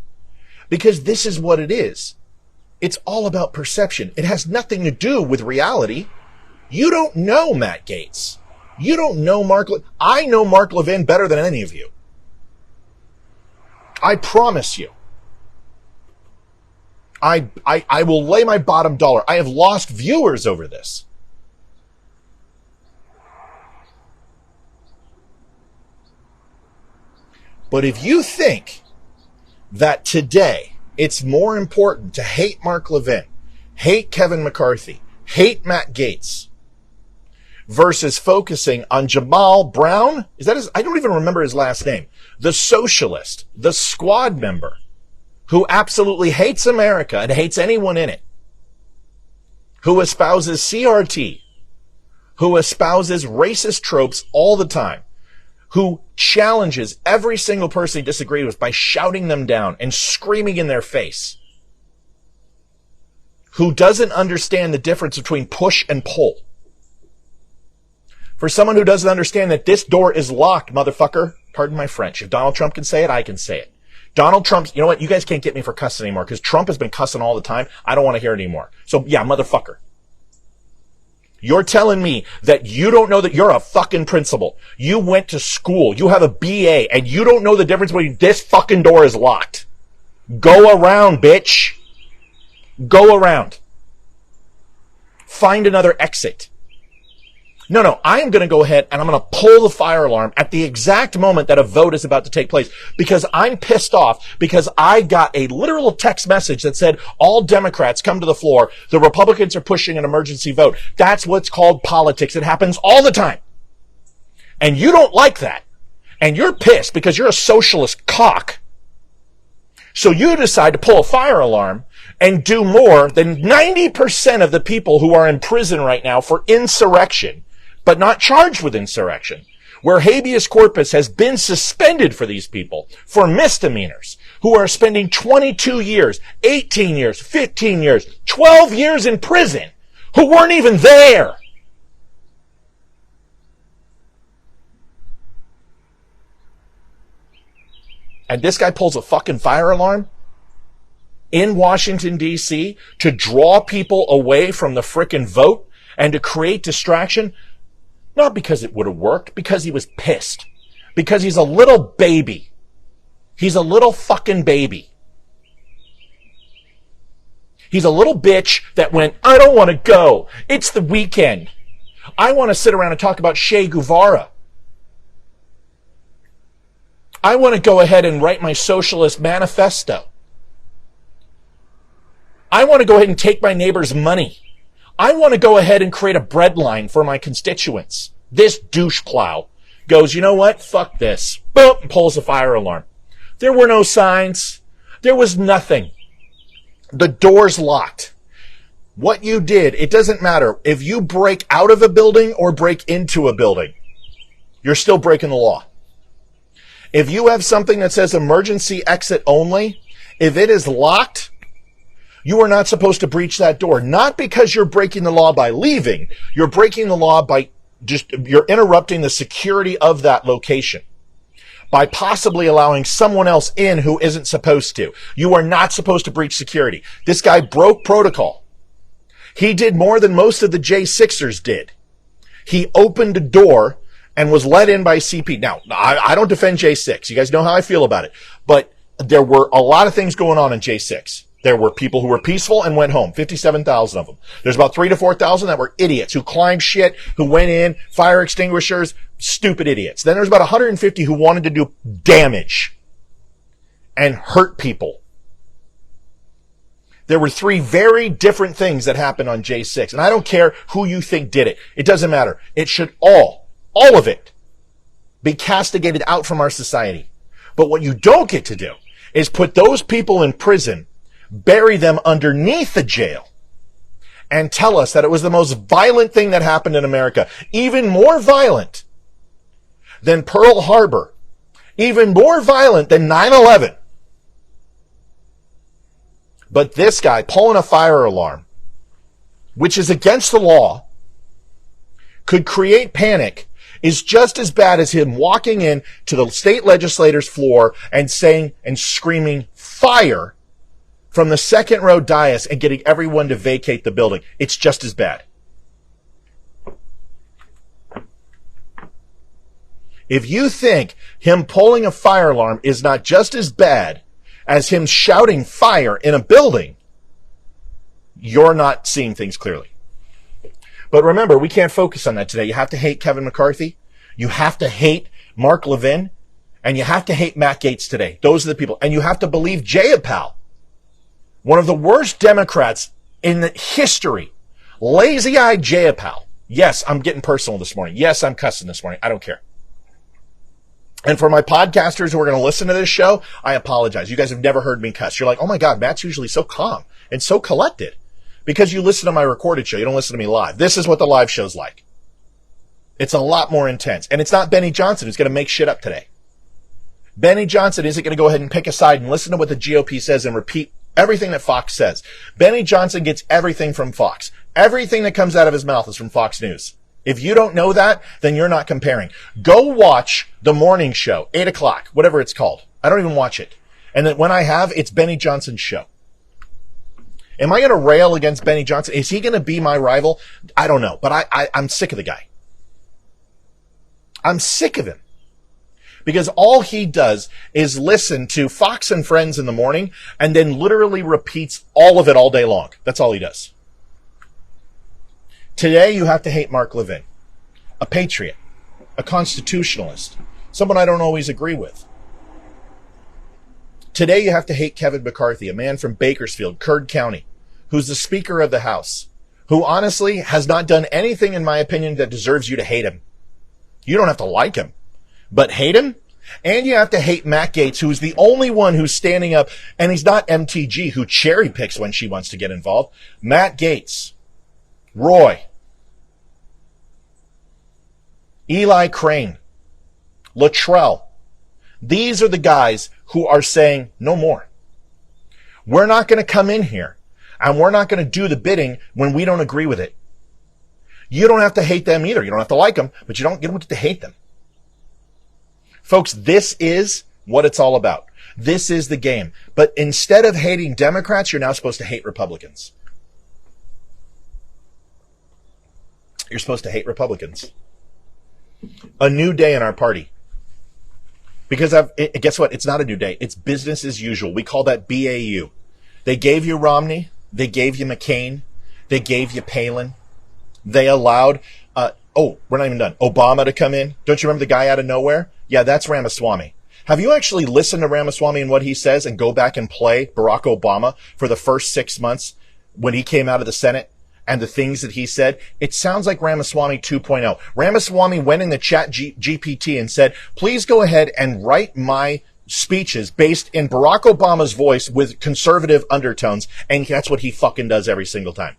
[SPEAKER 1] Because this is what it is. It's all about perception. It has nothing to do with reality. You don't know Matt Gaetz. You don't know I know Mark Levin better than any of you. I promise you. I will lay my bottom dollar. I have lost viewers over this. But if you think that today it's more important to hate Mark Levin, hate Kevin McCarthy, hate Matt Gaetz, versus focusing on Jamaal Brown, I don't even remember his last name, the socialist, the squad member, who absolutely hates America and hates anyone in it, who espouses CRT, who espouses racist tropes all the time, who challenges every single person he disagrees with by shouting them down and screaming in their face, who doesn't understand the difference between push and pull. For someone who doesn't understand that this door is locked, motherfucker, pardon my French. If Donald Trump can say it, I can say it. Donald Trump, you know what? You guys can't get me for cussing anymore because Trump has been cussing all the time. I don't want to hear it anymore. So yeah, motherfucker. You're telling me that you don't know that you're a fucking principal. You went to school. You have a BA and you don't know the difference between this fucking door is locked. Go around, bitch. Go around. Find another exit. No, I am going to go ahead and I'm going to pull the fire alarm at the exact moment that a vote is about to take place because I'm pissed off because I got a literal text message that said all Democrats come to the floor. The Republicans are pushing an emergency vote. That's what's called politics. It happens all the time. And you don't like that. And you're pissed because you're a socialist cock. So you decide to pull a fire alarm and do more than 90% of the people who are in prison right now for insurrection, but not charged with insurrection, where habeas corpus has been suspended for these people for misdemeanors, who are spending 22 years, 18 years, 15 years, 12 years in prison, who weren't even there. and this guy pulls a fucking fire alarm in Washington, D.C. to draw people away from the frickin' vote and to create distraction, not because it would have worked, because he was pissed. Because he's a little baby. He's a little fucking baby. He's a little bitch that went, I don't want to go. It's the weekend. I want to sit around and talk about Che Guevara. I want to go ahead and write my socialist manifesto. I want to go ahead and take my neighbor's money. I want to go ahead and create a bread line for my constituents. This douche plow goes, you know what? Fuck this. Boom, pulls a fire alarm. There were no signs. There was nothing. The door's locked. What you did, it doesn't matter. If you break out of a building or break into a building, you're still breaking the law. If you have something that says emergency exit only, if it is locked, you are not supposed to breach that door. Not because you're breaking the law by leaving. You're breaking the law by you're interrupting the security of that location by possibly allowing someone else in who isn't supposed to. You are not supposed to breach security. This guy broke protocol. He did more than most of the J6ers did. He opened a door and was let in by CP. Now, I don't defend J6. You guys know how I feel about it. But there were a lot of things going on in J6. There were people who were peaceful and went home, 57,000 of them. There's about 3,000 to 4,000 that were idiots who climbed shit, who went in, fire extinguishers, stupid idiots. Then there's about 150 who wanted to do damage and hurt people. There were 3 very different things that happened on J6. And I don't care who you think did it. It doesn't matter. It should all of it, be castigated out from our society. But what you don't get to do is put those people in prison, bury them underneath the jail, and tell us that it was the most violent thing that happened in America. Even more violent than Pearl Harbor. Even more violent than 9/11. But this guy pulling a fire alarm, which is against the law, could create panic, is just as bad as him walking in to the state legislator's floor and saying and screaming fire from the second row dais and getting everyone to vacate the building. It's just as bad. If you think him pulling a fire alarm is not just as bad as him shouting fire in a building, you're not seeing things clearly. But remember, we can't focus on that today. You have to hate Kevin McCarthy. You have to hate Mark Levin. And you have to hate Matt Gaetz today. Those are the people. And you have to believe Jayapal, one of the worst Democrats in the history. Lazy-eyed Jayapal. Yes, I'm getting personal this morning. Yes, I'm cussing this morning. I don't care. And for my podcasters who are going to listen to this show, I apologize. You guys have never heard me cuss. You're like, oh my God, Matt's usually so calm and so collected. Because you listen to my recorded show. You don't listen to me live. This is what the live show's like. It's a lot more intense. And it's not Benny Johnson who's going to make shit up today. Benny Johnson isn't going to go ahead and pick a side and listen to what the GOP says and repeat everything that Fox says. Benny Johnson gets everything from Fox. Everything that comes out of his mouth is from Fox News. If you don't know that, then you're not comparing. Go watch the morning show, 8 o'clock, whatever it's called. I don't even watch it. And then when I have, it's Benny Johnson's show. Am I going to rail against Benny Johnson? Is he going to be my rival? I don't know, but I'm sick of the guy. I'm sick of him. Because all he does is listen to Fox and Friends in the morning and then literally repeats all of it all day long. That's all he does. Today, you have to hate Mark Levin, a patriot, a constitutionalist, someone I don't always agree with. Today, you have to hate Kevin McCarthy, a man from Bakersfield, Curd County, who's the Speaker of the House, who honestly has not done anything, in my opinion, that deserves you to hate him. You don't have to like him, but hate him. And you have to hate Matt Gaetz, who's the only one who's standing up, and he's not MTG, who cherry picks when she wants to get involved. Matt Gaetz, Roy, Eli Crane, Luttrell. These are the guys who are saying no more. We're not going to come in here and we're not going to do the bidding when we don't agree with it. You don't have to hate them either. You don't have to like them, but you don't get to hate them. Folks, this is what it's all about. This is the game. But instead of hating Democrats, you're now supposed to hate Republicans. You're supposed to hate Republicans. A new day in our party. Because guess what? It's not a new day. It's business as usual. We call that BAU. They gave you Romney. They gave you McCain. They gave you Palin. They allowed, we're not even done, Obama to come in. Don't you remember the guy out of nowhere? Yeah, that's Ramaswamy. Have you actually listened to Ramaswamy and what he says and go back and play Barack Obama for the first 6 months when he came out of the Senate and the things that he said? It sounds like Ramaswamy 2.0. Ramaswamy went in the chat GPT and said, please go ahead and write my speeches based in Barack Obama's voice with conservative undertones. And that's what he fucking does every single time.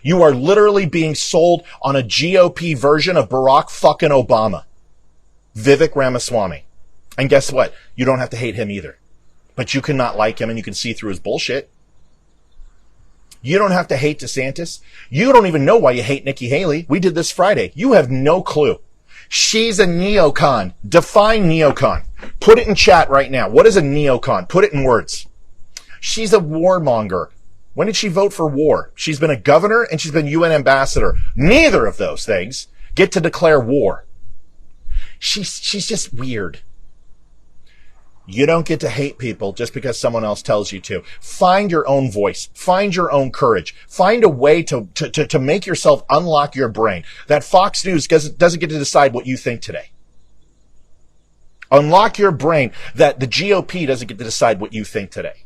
[SPEAKER 1] You are literally being sold on a GOP version of Barack fucking Obama. Vivek Ramaswamy. And guess what? You don't have to hate him either. But you cannot like him and you can see through his bullshit. You don't have to hate DeSantis. You don't even know why you hate Nikki Haley. We did this Friday. You have no clue. She's a neocon. Define neocon. Put it in chat right now. What is a neocon? Put it in words. She's a warmonger. When did she vote for war? She's been a governor and she's been UN ambassador. Neither of those things get to declare war. She's just weird. You don't get to hate people just because someone else tells you to. Find your own voice. Find your own courage. Find a way to make yourself unlock your brain. That Fox News doesn't get to decide what you think today. Unlock your brain that the GOP doesn't get to decide what you think today.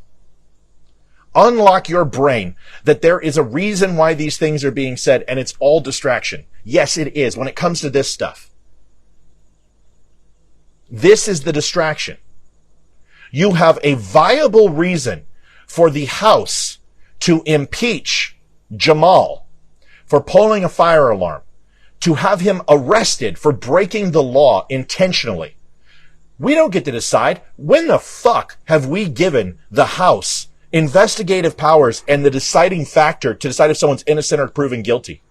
[SPEAKER 1] Unlock your brain that there is a reason why these things are being said, and it's all distraction. Yes, it is when it comes to this stuff. This is the distraction. You have a viable reason for the House to impeach Jamaal for pulling a fire alarm, to have him arrested for breaking the law intentionally. We don't get to decide. When the fuck have we given the House investigative powers and the deciding factor to decide if someone's innocent or proven guilty?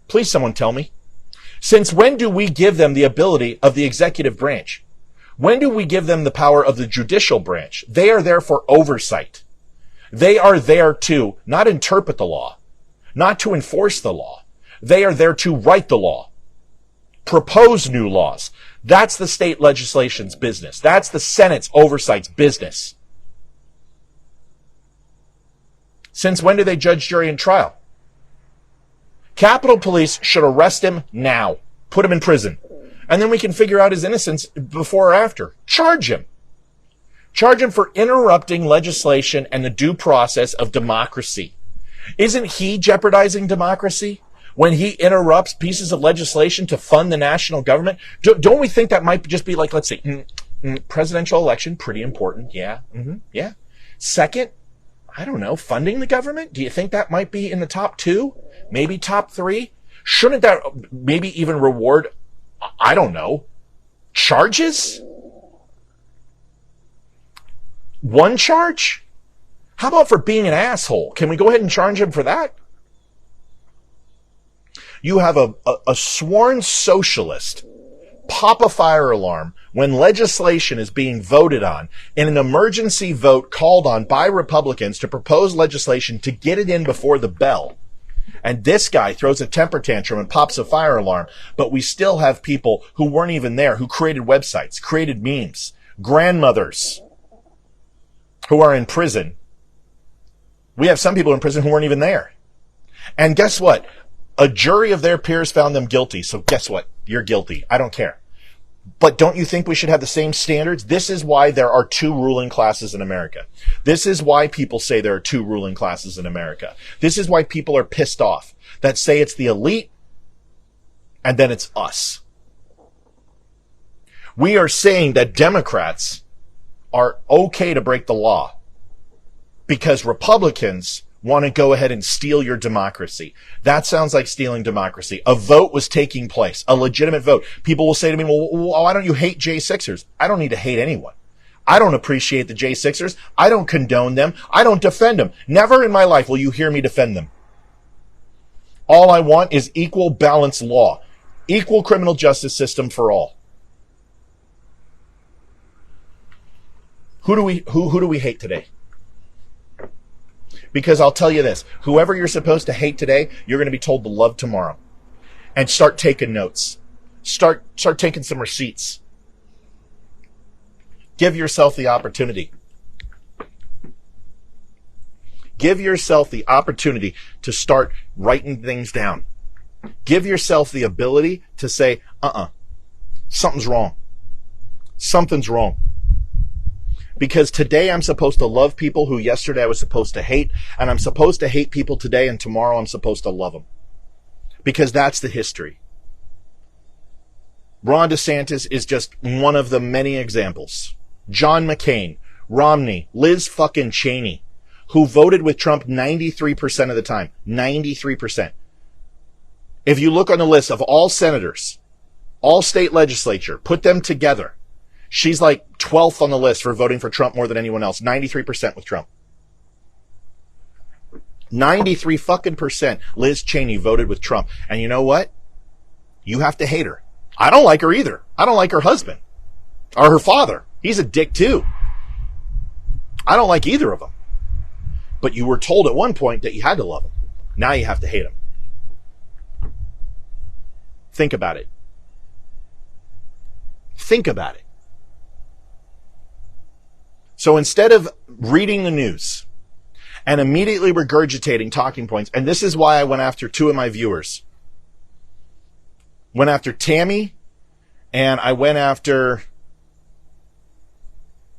[SPEAKER 1] Please, someone tell me. Since when do we give them the ability of the executive branch? When do we give them the power of the judicial branch? They are there for oversight. They are there to not interpret the law, not to enforce the law. They are there to write the law, propose new laws. That's the state legislation's business. That's the Senate's oversight's business. Since when do they judge, jury, and trial? Capitol Police should arrest him now. Put him in prison. And then we can figure out his innocence before or after. Charge him. Charge him for interrupting legislation and the due process of democracy. Isn't he jeopardizing democracy when he interrupts pieces of legislation to fund the national government? Don't we think that might just be like, let's see, presidential election, pretty important. Yeah. Yeah. Second, I don't know, funding the government? Do you think that might be in the top 2? Maybe top 3? Shouldn't that maybe even reward, I don't know, charges? One charge? How about for being an asshole? Can we go ahead and charge him for that? You have a sworn socialist pop a fire alarm when legislation is being voted on in an emergency vote called on by Republicans to propose legislation to get it in before the bell. And this guy throws a temper tantrum and pops a fire alarm, but we still have people who weren't even there, who created websites, created memes, grandmothers who are in prison. We have some people in prison who weren't even there. And guess what? A jury of their peers found them guilty. So guess what? You're guilty. I don't care. But don't you think we should have the same standards? This is why there are 2 ruling classes in America. This is why people say there are 2 ruling classes in America. This is why people are pissed off that say it's the elite and then it's us. We are saying that Democrats are okay to break the law because Republicans want to go ahead and steal your democracy. That sounds like stealing democracy. A vote was taking place, a legitimate vote. People will say to me, well, why don't you hate J6ers? I don't need to hate anyone. I don't appreciate the J6ers. I don't condone them. I don't defend them. Never in my life will you hear me defend them. All I want is equal balanced law, equal criminal justice system for all. Who do we hate today? Because I'll tell you this, whoever you're supposed to hate today, you're going to be told to love tomorrow. And start taking notes. Start taking some receipts. Give yourself the opportunity. Give yourself the opportunity to start writing things down. Give yourself the ability to say, something's wrong. Something's wrong. Because today I'm supposed to love people who yesterday I was supposed to hate, and I'm supposed to hate people today, and tomorrow I'm supposed to love them. Because that's the history. Ron DeSantis is just one of the many examples. John McCain, Romney, Liz fucking Cheney, who voted with Trump 93% of the time. 93%. If you look on the list of all senators, all state legislature, put them together, she's like 12th on the list for voting for Trump more than anyone else. 93% with Trump. 93 fucking percent Liz Cheney voted with Trump. And you know what? You have to hate her. I don't like her either. I don't like her husband. Or her father. He's a dick too. I don't like either of them. But you were told at one point that you had to love him. Now you have to hate him. Think about it. Think about it. So instead of reading the news and immediately regurgitating talking points, and this is why I went after two of my viewers. Went after Tammy, and I went after,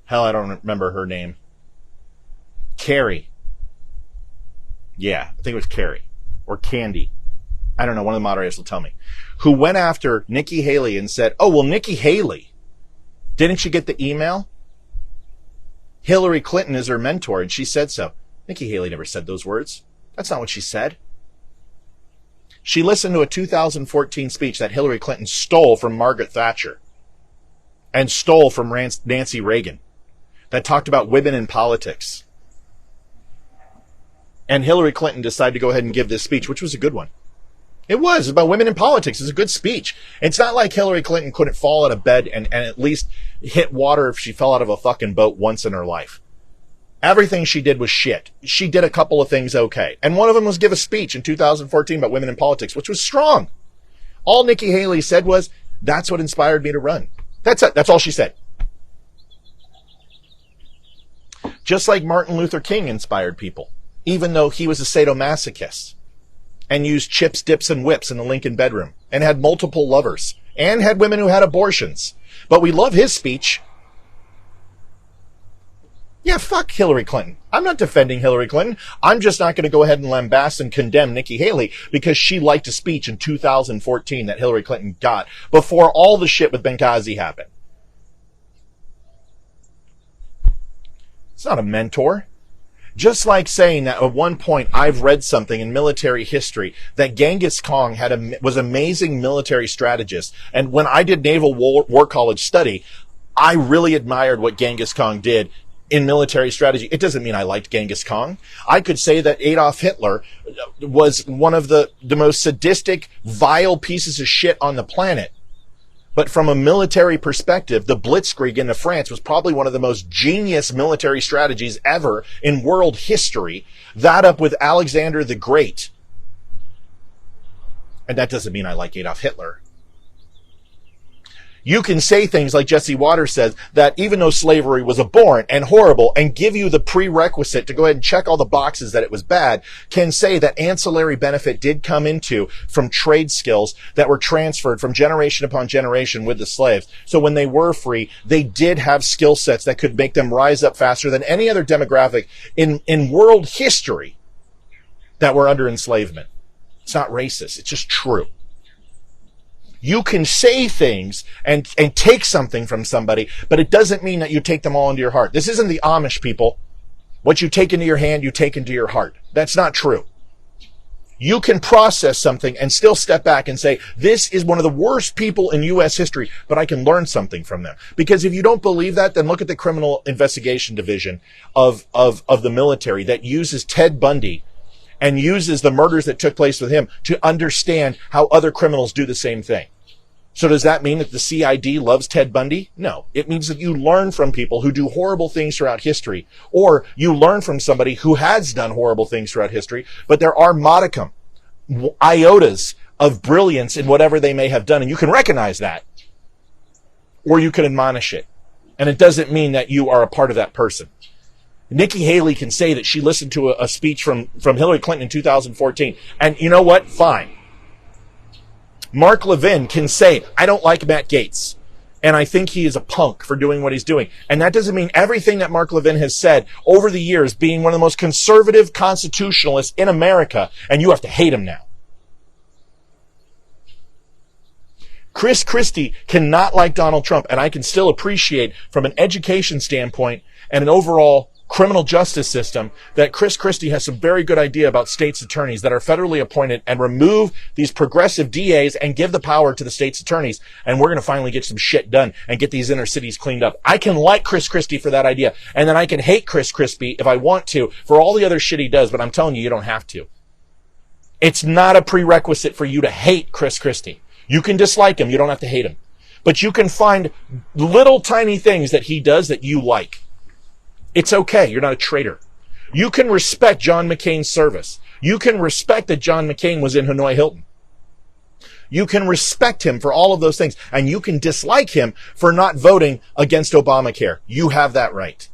[SPEAKER 1] I don't remember her name. Carrie. Yeah, I think it was Carrie. Or Candy. I don't know, one of the moderators will tell me. Who went after Nikki Haley and said, oh, well, Nikki Haley, didn't you get the email? Hillary Clinton is her mentor, and she said so. Nikki Haley never said those words. That's not what she said. She listened to a 2014 speech that Hillary Clinton stole from Margaret Thatcher and stole from Nancy Reagan that talked about women in politics. And Hillary Clinton decided to go ahead and give this speech, which was a good one. It was about women in politics. It's a good speech. It's not like Hillary Clinton couldn't fall out of bed and at least hit water if she fell out of a fucking boat once in her life. Everything she did was shit. She did a couple of things okay. And one of them was give a speech in 2014 about women in politics, which was strong. All Nikki Haley said was, that's what inspired me to run. That's it. That's all she said. Just like Martin Luther King inspired people, even though he was a sadomasochist and used chips, dips, and whips in the Lincoln bedroom and had multiple lovers and had women who had abortions. But we love his speech. Yeah, fuck Hillary Clinton. I'm not defending Hillary Clinton. I'm just not going to go ahead and lambast and condemn Nikki Haley because she liked a speech in 2014 that Hillary Clinton got before all the shit with Benghazi happened. It's not a mentor. Just like saying that at one point I've read something in military history that Genghis Khan was an amazing military strategist. And when I did Naval War College study, I really admired what Genghis Khan did in military strategy. It doesn't mean I liked Genghis Khan. I could say that Adolf Hitler was one of the most sadistic, vile pieces of shit on the planet. But from a military perspective, the Blitzkrieg into France was probably one of the most genius military strategies ever in world history. That up with Alexander the Great. And that doesn't mean I like Adolf Hitler. You can say things like Jesse Waters says, that even though slavery was abhorrent and horrible and give you the prerequisite to go ahead and check all the boxes that it was bad, can say that ancillary benefit did come into from trade skills that were transferred from generation upon generation with the slaves. So when they were free, they did have skill sets that could make them rise up faster than any other demographic in world history that were under enslavement. It's not racist. It's just true. You can say things and take something from somebody, but it doesn't mean that you take them all into your heart. This isn't the Amish, people. What you take into your hand, you take into your heart. That's not true. You can process something and still step back and say, this is one of the worst people in U.S. history, but I can learn something from them. Because if you don't believe that, then look at the Criminal Investigation Division of the military that uses Ted Bundy and uses the murders that took place with him to understand how other criminals do the same thing. So does that mean that the CID loves Ted Bundy? No. It means that you learn from people who do horrible things throughout history, or you learn from somebody who has done horrible things throughout history, but there are modicum, iotas of brilliance in whatever they may have done, and you can recognize that, or you can admonish it. And it doesn't mean that you are a part of that person. Nikki Haley can say that she listened to a speech from Hillary Clinton in 2014, and you know what? Fine. Mark Levin can say, I don't like Matt Gaetz, and I think he is a punk for doing what he's doing. And that doesn't mean everything that Mark Levin has said over the years, being one of the most conservative constitutionalists in America, and you have to hate him now. Chris Christie cannot like Donald Trump, and I can still appreciate from an education standpoint and an overall criminal justice system that Chris Christie has some very good idea about state's attorneys that are federally appointed, and remove these progressive DAs and give the power to the state's attorneys. And we're going to finally get some shit done and get these inner cities cleaned up. I can like Chris Christie for that idea. And then I can hate Chris Christie if I want to for all the other shit he does. But I'm telling you, you don't have to. It's not a prerequisite for you to hate Chris Christie. You can dislike him. You don't have to hate him. But you can find little tiny things that he does that you like. It's okay. You're not a traitor. You can respect John McCain's service. You can respect that John McCain was in Hanoi Hilton. You can respect him for all of those things. And you can dislike him for not voting against Obamacare. You have that right.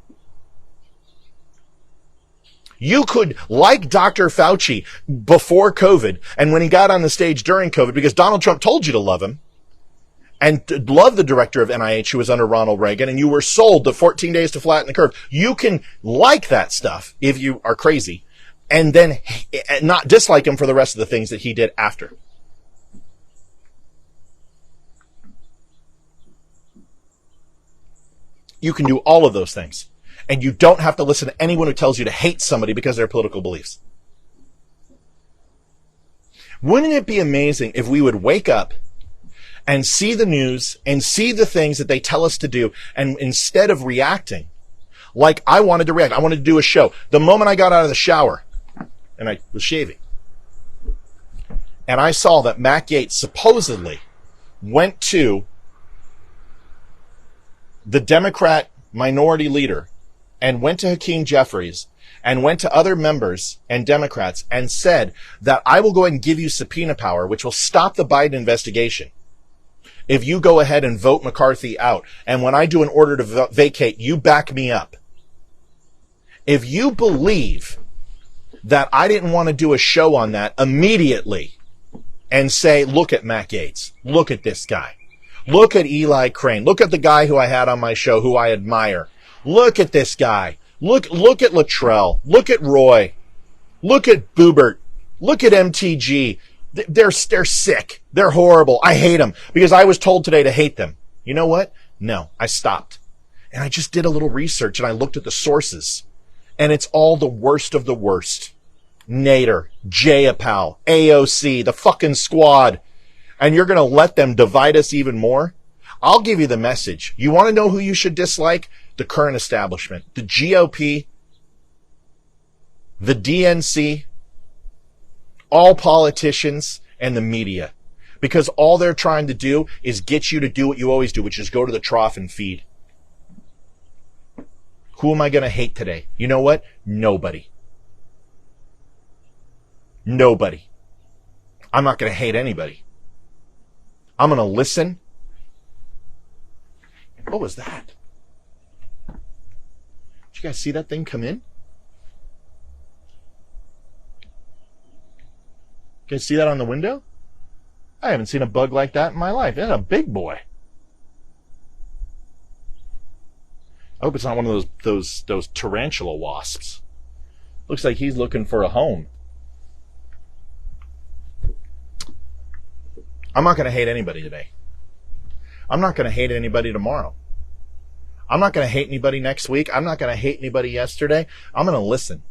[SPEAKER 1] You could like Dr. Fauci before COVID, and when he got on the stage during COVID, because Donald Trump told you to love him, and love the director of NIH who was under Ronald Reagan, and you were sold the 14 days to flatten the curve. You can like that stuff if you are crazy, and then not dislike him for the rest of the things that he did after. You can do all of those things. And you don't have to listen to anyone who tells you to hate somebody because of their political beliefs. Wouldn't it be amazing if we would wake up and see the news and see the things that they tell us to do, and instead of reacting, like I wanted to react, I wanted to do a show. The moment I got out of the shower and I was shaving, and I saw that Matt Gaetz supposedly went to the Democrat minority leader and went to Hakeem Jeffries and went to other members and Democrats and said that I will go ahead and give you subpoena power, which will stop the Biden investigation if you go ahead and vote McCarthy out. And when I do an order to vacate, you back me up. If you believe that I didn't want to do a show on that immediately and say, look at Matt Gaetz, look at this guy, look at Eli Crane, look at the guy who I had on my show who I admire, look at this guy, look at Luttrell, look at Roy, look at Boebert, look at MTG. They're sick. They're horrible. I hate them because I was told today to hate them. You know what? No, I stopped. And I just did a little research and I looked at the sources. And it's all the worst of the worst. Nader, Jayapal, AOC, the fucking squad. And you're going to let them divide us even more? I'll give you the message. You want to know who you should dislike? The current establishment. The GOP, the DNC, all politicians, and the media. Because all they're trying to do is get you to do what you always do, which is go to the trough and feed. Who am I going to hate today? You know what? Nobody. Nobody. I'm not going to hate anybody. I'm going to listen. What was that? Did you guys see that thing come in? You guys see that on the window? I haven't seen a bug like that in my life. That's a big boy. I hope it's not one of those tarantula wasps. Looks like he's looking for a home. I'm not going to hate anybody today. I'm not going to hate anybody tomorrow. I'm not going to hate anybody next week. I'm not going to hate anybody yesterday. I'm going to listen.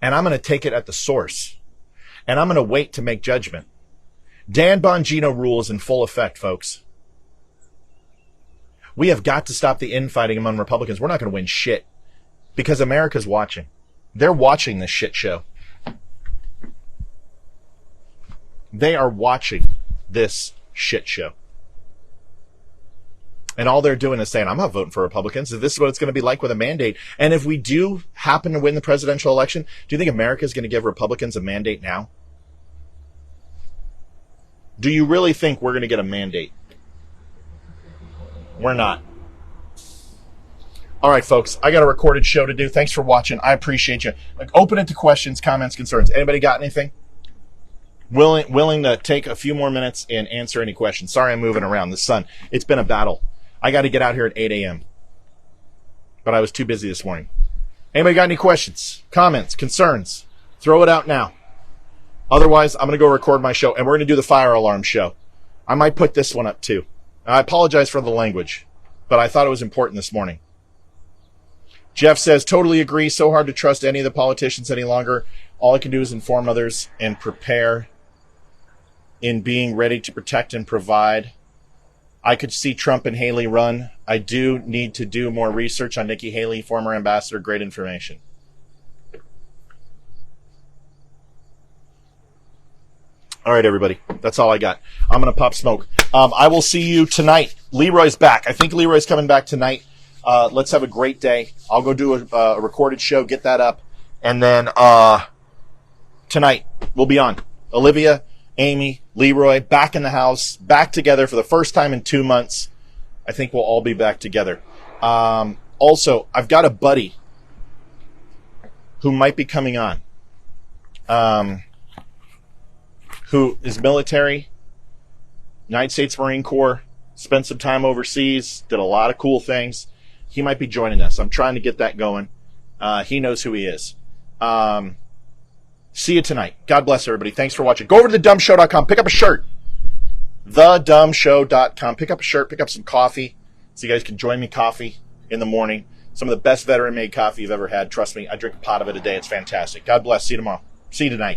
[SPEAKER 1] And I'm going to take it at the source. And I'm going to wait to make judgment. Dan Bongino rule is in full effect, folks. We have got to stop the infighting among Republicans. We're not going to win shit because America's watching. They're watching this shit show. They are watching this shit show. And all they're doing is saying, I'm not voting for Republicans. This is what it's going to be like with a mandate. And if we do happen to win the presidential election, do you think America is going to give Republicans a mandate now? Do you really think we're going to get a mandate? We're not. All right, folks, I got a recorded show to do. Thanks for watching. I appreciate you. Open it to questions, comments, concerns. Anybody got anything? Willing to take a few more minutes and answer any questions. Sorry I'm moving around. The sun. It's been a battle. I got to get out here at 8 a.m. But I was too busy this morning. Anybody got any questions, comments, concerns? Throw it out now. Otherwise, I'm going to go record my show, and we're going to do the fire alarm show. I might put this one up, too. I apologize for the language, but I thought it was important this morning. Jeff says, totally agree. So hard to trust any of the politicians any longer. All I can do is inform others and prepare in being ready to protect and provide. I could see Trump and Haley run. I do need to do more research on Nikki Haley, former ambassador. Great information. All right, everybody. That's all I got. I'm going to pop smoke. I will see you tonight. Leroy's back. I think Leroy's coming back tonight. Let's have a great day. I'll go do a recorded show, get that up. And then tonight we'll be on. Olivia, Amy, Leroy, back in the house, back together for the first time in 2 months. I think we'll all be back together. Also, I've got a buddy who might be coming on, who is military, United States Marine Corps, spent some time overseas, did a lot of cool things. He might be joining us. I'm trying to get that going. He knows who he is. See you tonight. God bless everybody. Thanks for watching. Go over to thedumbshow.com. Pick up a shirt. Thedumbshow.com. Pick up a shirt. Pick up some coffee so you guys can join me coffee in the morning. Some of the best veteran-made coffee you've ever had. Trust me, I drink a pot of it a day. It's fantastic. God bless. See you tomorrow. See you tonight.